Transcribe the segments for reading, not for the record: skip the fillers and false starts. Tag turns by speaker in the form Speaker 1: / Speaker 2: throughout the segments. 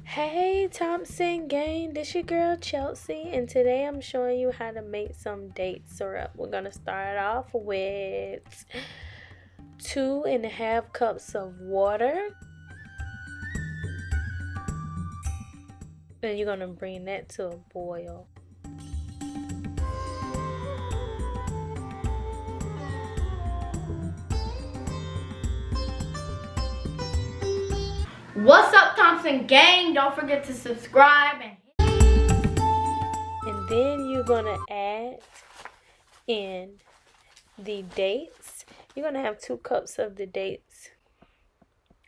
Speaker 1: Hey Thompson Gang, this your girl Chelsea, and today I'm showing you how to make some date syrup. We're gonna start off with 2.5 cups of water. Then you're gonna bring that to a boil.
Speaker 2: What's up, Thompson Gang? Don't forget to subscribe.
Speaker 1: And then you're gonna add in the dates. You're gonna have 2 cups of the dates.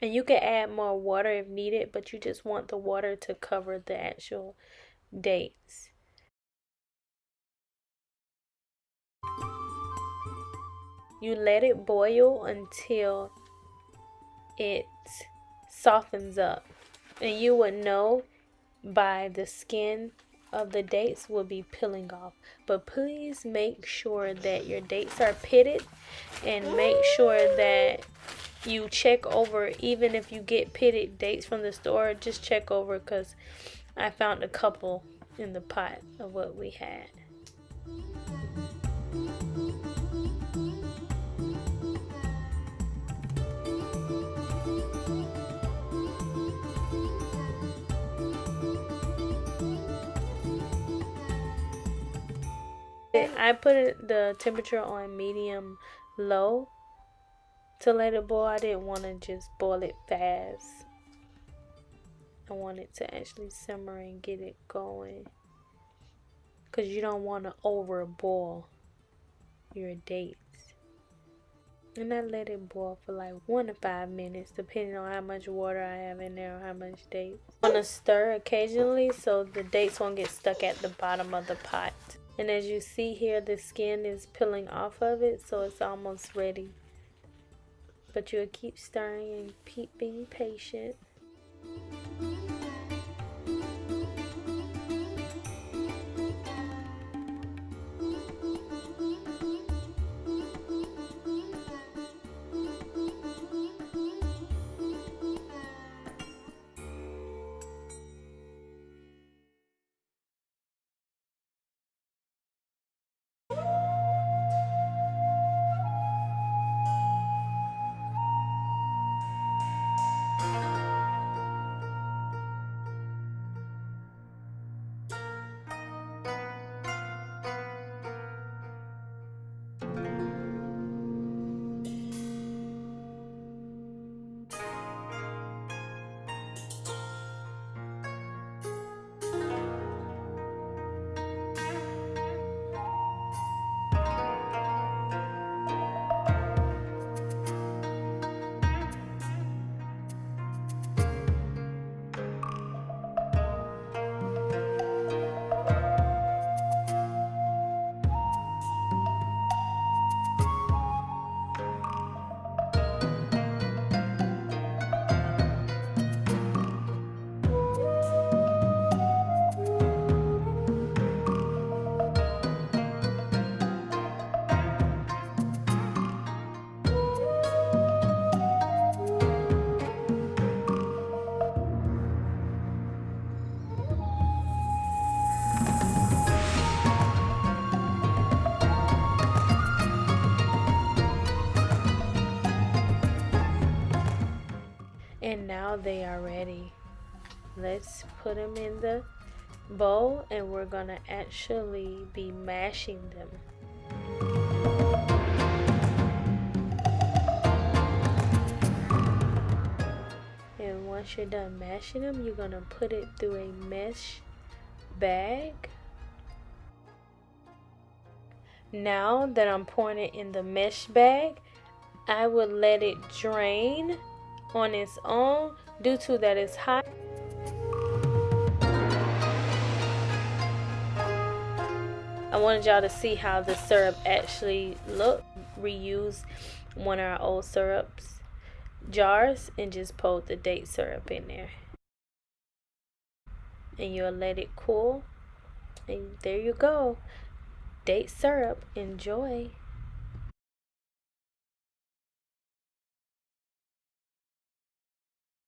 Speaker 1: And you can add more water if needed, but you just want the water to cover the actual dates. You let it boil until it softens up, and you would know by the skin of the dates will be peeling off. But please make sure that your dates are pitted, and make sure that you check over. Even if you get pitted dates from the store, just check over, because I found a couple in the pot of what we had. I put the temperature on medium low to let it boil. I didn't want to just boil it fast. I want it to actually simmer and get it going, because you don't want to over boil your dates. And I let it boil for like 1 to 5 minutes, depending on how much water I have in there or how much dates. I want to stir occasionally so the dates won't get stuck at the bottom of the pot. And as you see here, the skin is peeling off of it, so it's almost ready. But you'll keep stirring and keep being patient. And now they are ready. Let's put them in the bowl, and we're gonna actually be mashing them. And once you're done mashing them, you're gonna put it through a mesh bag. Now that I'm pouring it in the mesh bag, I would let it drain on its own due to that it's hot. I wanted y'all to see how the syrup actually looked. Reuse one of our old syrups jars and just pour the date syrup in there. And you'll let it cool. And there you go. Date syrup. Enjoy.